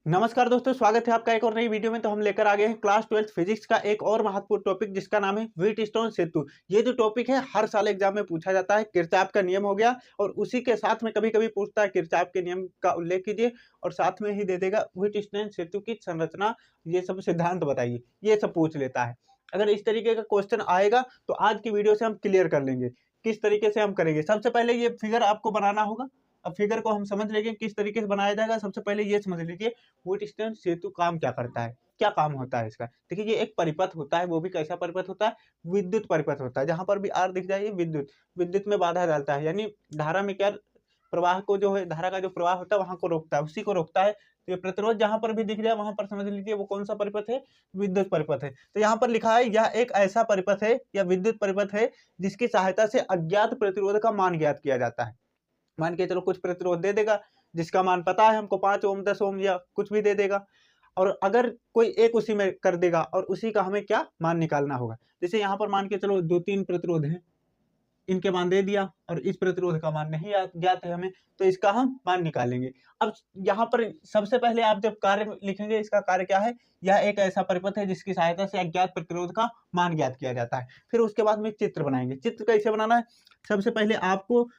नमस्कार दोस्तों, स्वागत है आपका एक और नई वीडियो में। तो हम लेकर आ गए हैं क्लास 12th फिजिक्स का एक और महत्वपूर्ण टॉपिक, जिसका नाम है व्हीटस्टोन सेतु। ये जो टॉपिक है हर साल एग्जाम में पूछा जाता है। किरचॉफ का नियम हो गया और उसी के साथ में कभी कभी पूछता है किरचॉफ के नियम का उल्लेख कीजिए और साथ में ही दे देगा व्हीटस्टोन सेतु की संरचना, ये सब सिद्धांत बताइए, ये सब पूछ लेता है। अगर इस तरीके का क्वेश्चन आएगा तो आज की वीडियो से हम क्लियर कर लेंगे किस तरीके से हम करेंगे। सबसे पहले ये फिगर आपको बनाना होगा। अब फिगर को हम समझ लेंगे किस तरीके से बनाया जाएगा। सबसे पहले ये समझ लीजिए व्हीटस्टोन सेतु काम क्या करता है, क्या काम होता है इसका। देखिए, ये एक परिपथ होता है, वो भी कैसा परिपथ होता है, विद्युत परिपथ होता है। जहां पर भी आर दिख जाए, विद्युत विद्युत में बाधा डालता है, यानी धारा में क्या, प्रवाह को जो है, धारा का जो प्रवाह होता है वहां को रोकता है, उसी को रोकता है। तो ये प्रतिरोध जहां पर भी दिख जाए वहां पर समझ लीजिए वो कौन सा परिपथ है, विद्युत परिपथ है। तो यहाँ पर लिखा है यह एक ऐसा परिपथ है या विद्युत परिपथ है जिसकी सहायता से अज्ञात प्रतिरोध का मान ज्ञात किया जाता है। मान के चलो कुछ प्रतिरोध दे देगा जिसका मान पता है हमको, 5 ओम 10 ओम या कुछ भी दे देगा, और अगर कोई एक उसी में कर देगा और उसी का हमें क्या मान निकालना होगा। जैसे यहाँ पर मान के चलो 2-3 प्रतिरोध हैं, इनके मान दे दिया और इस प्रतिरोध का मान नहीं ज्ञात है हमें, तो इसका हम मान निकालेंगे। अब यहाँ पर सबसे पहले आप जब कार्य लिखेंगे, इसका कार्य क्या है, यह एक ऐसा परिपथ है जिसकी सहायता से अज्ञात प्रतिरोध का मान ज्ञात किया जाता है। फिर उसके बाद में चित्र बनाएंगे। चित्र कैसे बनाना है, सबसे पहले आपको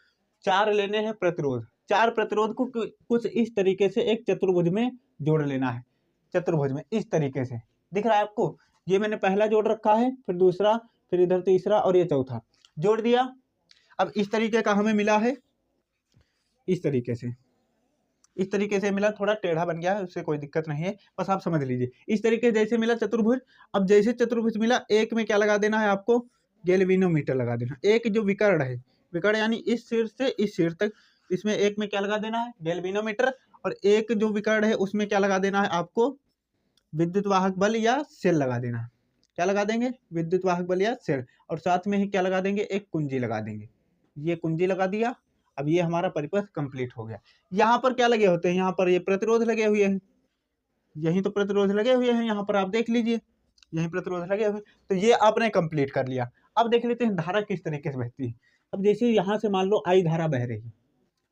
4 लेने हैं प्रतिरोध। 4 प्रतिरोध को कुछ इस तरीके से एक चतुर्भुज में जोड़ लेना है। चतुर्भुज में इस तरीके से दिख रहा है आपको, ये मैंने पहला जोड़ रखा है, फिर दूसरा, फिर इधर तीसरा और ये चौथा जोड़ दिया। अब इस तरीके का हमें मिला है, इस तरीके से मिला, थोड़ा टेढ़ा बन गया है, उससे कोई दिक्कत नहीं है, बस आप समझ लीजिए। इस तरीके जैसे मिला चतुर्भुज। अब जैसे चतुर्भुज मिला, एक में क्या लगा देना है आपको, गैल्वेनोमीटर लगा देना। एक जो विकर्ण है, विकर्ण यानी इस सिर से इस सिर तक, इसमें एक में क्या लगा देना है, गैल्वेनोमीटर। और एक जो विकर्ण है उसमें क्या लगा देना है आपको, विद्युत वाहक बल या सेल लगा देना है। क्या लगा देंगे, विद्युत वाहक बल या सेल। और साथ में ही क्या लगा देंगे, एक कुंजी लगा देंगे। ये कुंजी लगा दिया। अब ये हमारा परिपथ कंप्लीट हो गया। यहाँ पर क्या लगे होते हैं, यहाँ पर ये प्रतिरोध लगे हुए हैं, यही तो प्रतिरोध लगे हुए हैं, यहाँ पर आप देख लीजिए, यही प्रतिरोध लगे हुए। तो ये आपने कंप्लीट कर लिया। अब देख लेते हैं धारा किस तरीके से बहती है। अब जैसे यहाँ से मान लो आई धारा बह रही है।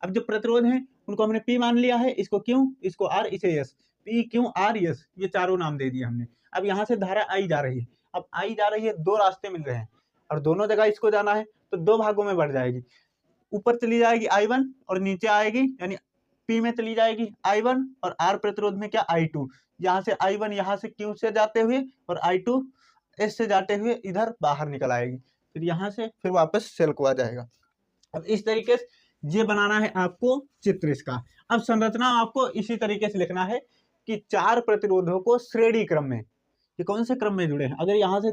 अब जो प्रतिरोध है उनको हमने पी मान लिया है, इसको क्यों, इसको आर, इसे एस। पी क्यों आर एस, ये चारों नाम दे दिए हमने। अब यहाँ से धारा आई जा रही है। अब आई जा रही है, 2 रास्ते मिल रहे हैं और दोनों जगह इसको जाना है, तो 2 भागों में बढ़ जाएगी। ऊपर चली जाएगी I1 और नीचे आएगी, यानी P में चली जाएगी I1 और R प्रतिरोध में क्या, I2। यहाँ से I1 यहाँ से Q से जाते हुए और I2 S से जाते हुए इधर बाहर निकल आएगी, फिर यहाँ से फिर वापस सेल को आ जाएगा। अब इस तरीके से ये बनाना है आपको चित्र इसका। अब संरचना आपको इसी तरीके से लिखना है कि 4 प्रतिरोधों को श्रेणी क्रम में, ये कौन से क्रम में जुड़े हैं। अगर यहाँ से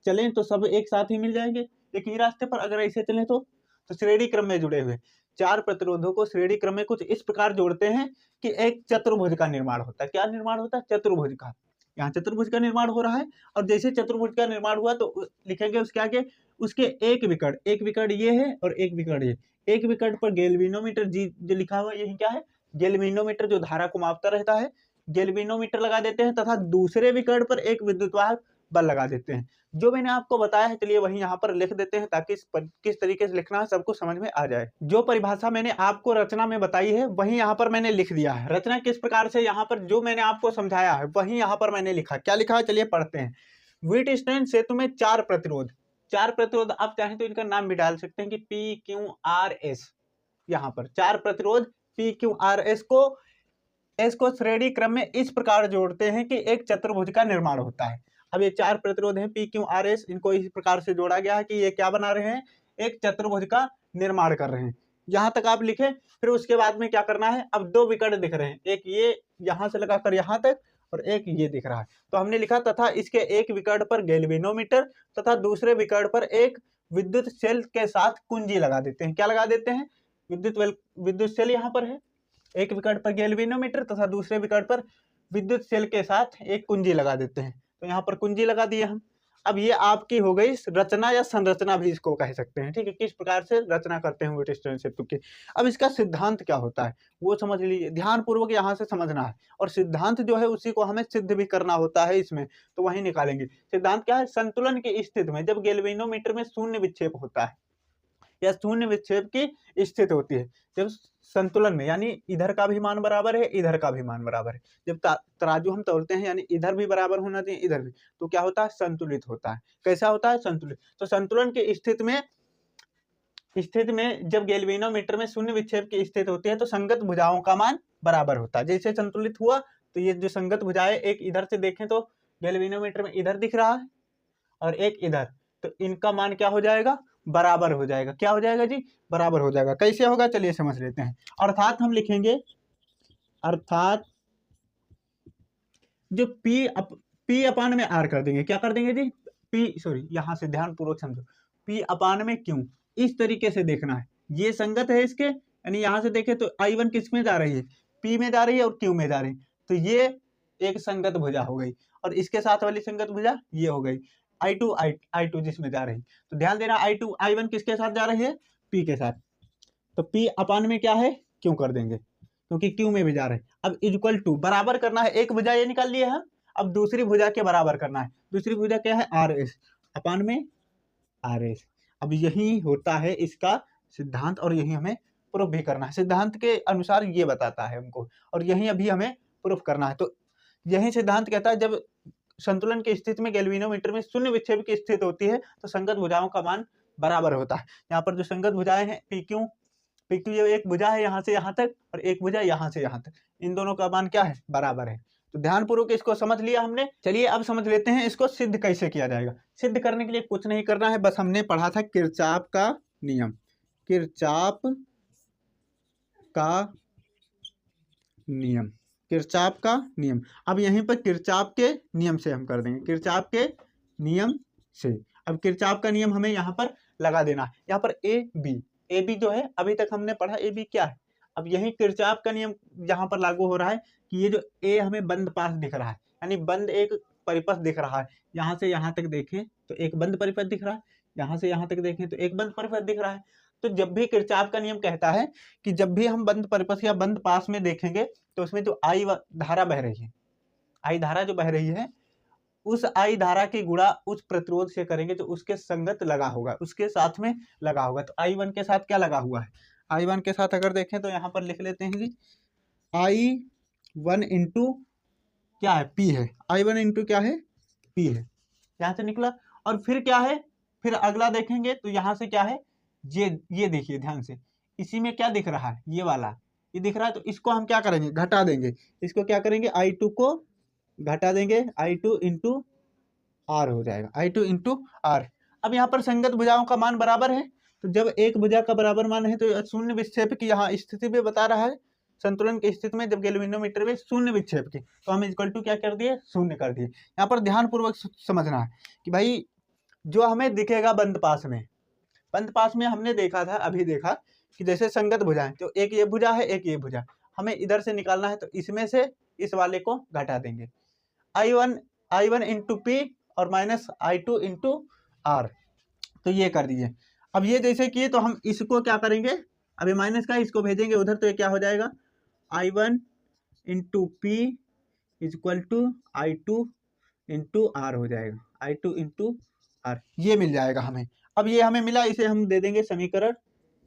चलें तो सब एक साथ ही मिल जाएंगे एक ही रास्ते पर, अगर ऐसे चलें तो श्रेणी क्रम में जुड़े हुए 4 प्रतिरोधों को श्रेणी क्रम में कुछ इस प्रकार जोड़ते हैं कि एक चतुर्भुज का निर्माण होता है। क्या निर्माण होता है, चतुर्भुज का। यहाँ चतुर्भुज का निर्माण हो रहा है और जैसे चतुर्भुज का निर्माण हुआ तो लिखेंगे उसके आगे उसके एक विकर्ण ये है और एक विकर्ण ये। एक विकर्ण पर गैल्वेनोमीटर जी जो लिखा हुआ यही क्या है, गैल्वेनोमीटर, जो धारा को मापता रहता है, गैल्वेनोमीटर लगा देते हैं तथा दूसरे विकर्ण पर एक विद्युतवाहक बल लगा देते हैं। जो मैंने आपको बताया है, चलिए वही यहाँ पर लिख देते हैं ताकि किस तरीके से लिखना है सबको समझ में आ जाए। जो परिभाषा मैंने आपको रचना में बताई है वही यहाँ पर मैंने लिख दिया है। रचना किस प्रकार से, यहाँ पर जो मैंने आपको समझाया है वही यहाँ पर मैंने लिखा। क्या लिखा है, चलिए पढ़ते हैं। व्हीटस्टोन सेतु में 4 प्रतिरोध, आप चाहें तो इनका नाम भी डाल सकते हैं कि पी क्यू आर एस। यहाँ पर 4 प्रतिरोध पी क्यू आर एस को श्रेणी क्रम में इस प्रकार जोड़ते हैं कि एक चतुर्भुज का निर्माण होता है। अब ये 4 प्रतिरोध हैं पी क्यू आर एस, इनको इस प्रकार से जोड़ा गया है कि ये क्या बना रहे हैं, एक चतुर्भुज का निर्माण कर रहे हैं। यहाँ तक आप लिखें। फिर उसके बाद में क्या करना है, अब 2 विकर्ण दिख रहे हैं, एक ये यहाँ से लगाकर यहाँ तक और एक ये दिख रहा है। तो हमने लिखा तथा इसके एक विकर्ण पर गैल्वेनोमीटर तथा दूसरे विकर्ण पर एक विद्युत सेल के साथ कुंजी लगा देते हैं। क्या लगा देते हैं, विद्युत सेल यहाँ पर है, एक विकर्ण पर गैल्वेनोमीटर तथा दूसरे विकर्ण पर विद्युत सेल के साथ एक कुंजी लगा देते हैं। तो यहाँ पर कुंजी लगा दिए हम। अब ये आपकी हो गई रचना या संरचना भी इसको कह सकते हैं, ठीक है, किस प्रकार से रचना करते हैं व्हीटस्टोन सेतु की। अब इसका सिद्धांत क्या होता है वो समझ लीजिए, ध्यान पूर्वक यहाँ से समझना है। और सिद्धांत जो है उसी को हमें सिद्ध भी करना होता है इसमें, तो वही निकालेंगे। सिद्धांत क्या है, संतुलन की स्थिति में जब गैल्वेनोमीटर में शून्य विक्षेप होता है, या शून्य विक्षेप की स्थिति होती है जब संतुलन में, यानी इधर का भी मान बराबर है, इधर का भी मान बराबर है। जब तराजू हम तोलते हैं यानी इधर भी बराबर होना चाहिए, इधर भी, तो क्या होता है, संतुलित होता है। कैसा होता है, संतुलित। तो संतुलन की स्थिति में जब गैल्वेनोमीटर में शून्य विक्षेप की स्थिति होती है तो संगत भुजाओं का मान बराबर होता है। जैसे संतुलित हुआ तो ये जो संगत भुजाएं, एक इधर से देखें तो गैल्वेनोमीटर में इधर दिख रहा है और एक इधर, तो इनका मान क्या हो जाएगा, बराबर हो जाएगा। क्या हो जाएगा जी, बराबर हो जाएगा। कैसे होगा, चलिए समझ लेते हैं। अर्थात हम लिखेंगे, अर्थात जो P अपान में R कर देंगे, क्या कर देंगे जी, यहाँ से ध्यान पूर्वक समझो, P अपान में Q, इस तरीके से देखना है। ये संगत है इसके, यानी यहाँ से देखें तो I1 किस में जा रही है, P में जा रही है और Q में जा रही है, तो ये एक संगत भुजा हो गई। और इसके साथ वाली संगत भुजा ये हो गई I2 जिसमें जा रही। तो ध्यान देना, I1 किसके साथ जा रही है, P के साथ। तो P अपान में क्या है, Q कर देंगे, क्योंकि Q में भी जा रहे हैं। अब इक्वल टू, बराबर करना है, एक भुजा ये निकाल लिए हैं, अब दूसरी भुजा के बराबर करना है। दूसरी भुजा क्या है, RS अपान में RS। अब यही होता है इसका सिद्धांत, और यही हमें प्रूफ भी करना है। सिद्धांत के अनुसार ये बताता है हमको, और यही अभी हमें प्रूफ करना है। तो यही सिद्धांत कहता है जब संतुलन की स्थिति में गैल्वेनोमीटर में शून्य विक्षेप की स्थिति होती है तो संगत भुजाओं का मान बराबर होता है। यहाँ पर जो संगत भुजाएं हैं PQ ये एक भुजा है यहाँ से यहाँ तक, और एक भुजा यहाँ से यहाँ तक, इन दोनों का मान क्या है, बराबर है। तो ध्यानपूर्वक इसको समझ लिया हमने। चलिए अब समझ लेते हैं इसको सिद्ध कैसे किया जाएगा। सिद्ध करने के लिए कुछ नहीं करना है, बस हमने पढ़ा था किरचॉफ का नियम, किरचॉफ का नियम, किरचॉफ का नियम। अब यहीं पर किरचॉफ के नियम से हम कर देंगे, किरचॉफ के नियम से। अब किरचॉफ का नियम हमें यहाँ पर लगा देना है। यहाँ पर ए बी जो है, अभी तक हमने पढ़ा ए बी क्या है। अब यही किरचॉफ का नियम यहाँ पर लागू हो रहा है कि ये जो ए हमें बंद पास दिख रहा है, यानी बंद एक परिपथ दिख रहा है। यहाँ से यहाँ तक देखें तो एक बंद परिपथ दिख रहा है, यहाँ से यहाँ तक देखें तो एक बंद परिपथ दिख रहा है। तो जब भी किरचॉफ का नियम कहता है कि जब भी हम बंद परिपथ या बंद पास में देखेंगे तो उसमें जो आई धारा बह रही है, आई धारा जो बह रही है, उस आई धारा की गुणा उस प्रतिरोध से करेंगे तो उसके संगत लगा होगा, उसके साथ में लगा होगा। तो I1 के साथ क्या लगा हुआ है, I1 के साथ अगर देखें तो यहाँ पर लिख लेते हैं जी, I1 इंटू क्या है, P है। I1 इंटू क्या है, P है, यहाँ से निकला। और फिर क्या है, फिर अगला देखेंगे तो यहाँ से क्या है, ये देखिए ध्यान से, इसी में क्या दिख रहा है, ये वाला ये दिख रहा है। तो इसको हम क्या करेंगे, घटा देंगे। इसको क्या करेंगे, I2 को घटा देंगे, I2 इंटू R हो जाएगा, I2 इंटू R। अब यहाँ पर संगत भुजाओं का मान बराबर है, तो जब एक भुजा का बराबर मान है तो शून्य विक्षेप की यहाँ स्थिति भी बता रहा है। संतुलन की स्थिति में जब गैल्वेनोमीटर में शून्य विक्षेप की, तो हम इक्वल टू क्या कर दिए, शून्य कर दिए। यहाँ पर ध्यानपूर्वक समझना है कि भाई जो हमें दिखेगा बंद पास में हमने देखा था, अभी देखा कि जैसे संगत भुजाएं, तो एक ये भुजा है, एक ये भुजा, हमें इधर से निकालना है, तो इसमें से इस वाले को घटा देंगे। I1 इंटू P और माइनस I2 इंटू R, तो ये कर दिए। अब ये जैसे किए तो हम इसको क्या करेंगे, अभी माइनस का इसको भेजेंगे उधर, तो ये क्या हो जाएगा, I1 into P equal to I2 into R हो जाएगा, I2 इंटू R, ये मिल जाएगा हमें। अब ये हमें मिला, इसे हम दे देंगे समीकरण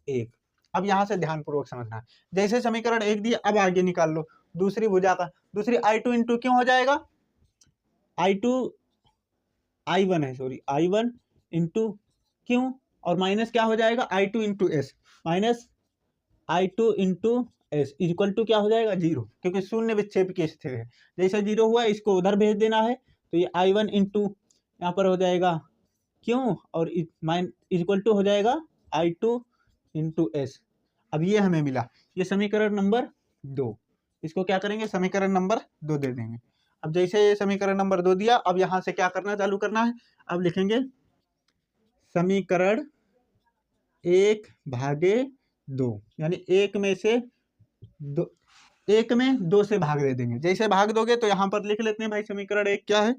1। अब यहाँ से ध्यानपूर्वक समझना है, जैसे समीकरण 1 दिए, अब आगे निकाल लो दूसरी भुजा का। दूसरी I2 इंटू क्यों हो जाएगा, I1 है, सॉरी I1 इंटू क्यों, और माइनस क्या हो जाएगा, I2 into S, minus I2 into S equal to क्या हो जाएगा, 0, क्योंकि शून्य विक्षेप की स्थिति है। जैसे 0 हुआ इसको उधर भेज देना है, तो ये I1 इंटू यहाँ पर हो जाएगा क्यों, और इक्वल टू हो जाएगा I2 इंटू S। अब ये हमें मिला, ये समीकरण नंबर 2। इसको क्या करेंगे, समीकरण नंबर 2 दे देंगे। अब जैसे समीकरण नंबर 2 दिया, अब यहाँ से क्या करना चालू करना है, अब लिखेंगे समीकरण 1/2, यानी 1 में से 2, 1 में 2 से भाग दे देंगे। जैसे भाग दोगे तो यहाँ पर लिख लेते हैं भाई, समीकरण 1 क्या है,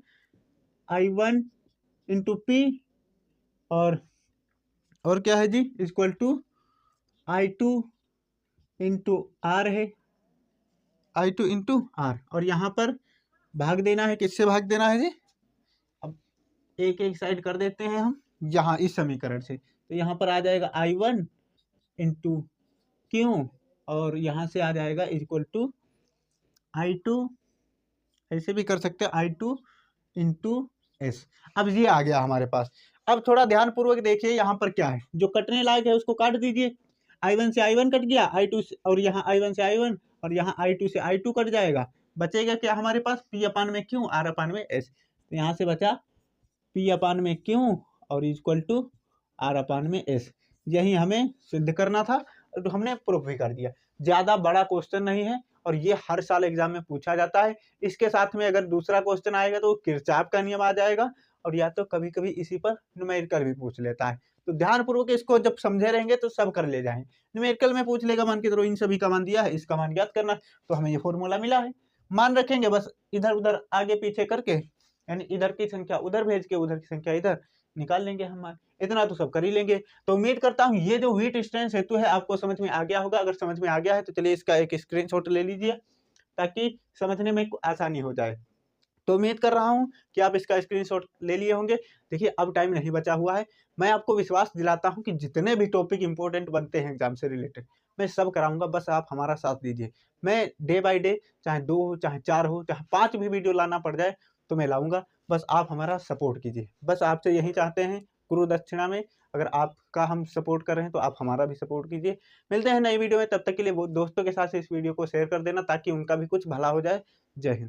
I1 इंटू P और क्या है जी, equal to I2 into R है, I2 इंटू R, और यहाँ पर भाग देना है, किससे भाग देना है जी, अब एक साइड कर देते हैं हम यहाँ इस समीकरण से, तो यहाँ पर आ जाएगा I1 इंटू क्यू, और यहाँ से आ जाएगा इक्वल टू I2, ऐसे भी कर सकते हैं I2 इंटू एस। अब ये आ गया हमारे पास। अब थोड़ा ध्यान पूर्वक देखिए यहाँ पर क्या है, जो कटने लायक है उसको काट दीजिए। I1 से I1 कट गया, I2 से, और यहाँ I1 से I1 और यहाँ I2 से I2 कट जाएगा। बचेगा क्या हमारे पास, P अपान में Q R अपान में S। तो यहाँ से बचा P अपान में Q और इक्वल टू R अपान में S। यही हमें सिद्ध करना था, तो हमने प्रूफ भी कर दिया। ज़्यादा बड़ा क्वेश्चन नहीं है और ये हर साल एग्जाम में पूछा जाता है। इसके साथ में अगर दूसरा क्वेश्चन आएगा तो किरचॉफ का नियम आ जाएगा, और या तो कभी कभी इसी पर न्यूमेरिकल भी पूछ लेता है। तो ध्यानपूर्वक इसको जब समझे रहेंगे तो सब कर ले जाएंगे। न्यूमेरिकल में पूछ लेगा, मान के चलो इन सभी का मान दिया है, इसका मान ज्ञात करना, तो हमें ये फॉर्मूला मिला है, मान रखेंगे, बस इधर उधर आगे पीछे करके, यानी इधर की संख्या उधर भेज के उधर की संख्या इधर निकाल लेंगे हम मान। इतना तो सब कर ही लेंगे। तो उम्मीद करता हूँ ये जो व्हीट स्टोन सेतु है आपको समझ में आ गया होगा। अगर समझ में आ गया है तो चलिए इसका एक स्क्रीनशॉट ले लीजिए ताकि समझने में आसानी हो जाए। तो उम्मीद कर रहा हूँ कि आप इसका स्क्रीनशॉट ले लिए होंगे। देखिए अब टाइम नहीं बचा हुआ है, मैं आपको विश्वास दिलाता हूँ कि जितने भी टॉपिक इंपॉर्टेंट बनते हैं एग्जाम से रिलेटेड मैं सब कराऊंगा, बस आप हमारा साथ दीजिए। मैं डे बाय डे चाहे 2 हो, चाहे 4 हो, चाहे 5 भी वीडियो लाना पड़ जाए तो मैं लाऊंगा, बस आप हमारा सपोर्ट कीजिए। बस आपसे यही चाहते हैं गुरु दक्षिणा में, अगर आपका हम सपोर्ट कर रहे हैं तो आप हमारा भी सपोर्ट कीजिए। मिलते हैं नई वीडियो में, तब तक के लिए वो दोस्तों के साथ इस वीडियो को शेयर कर देना ताकि उनका भी कुछ भला हो जाए। जय हिंद।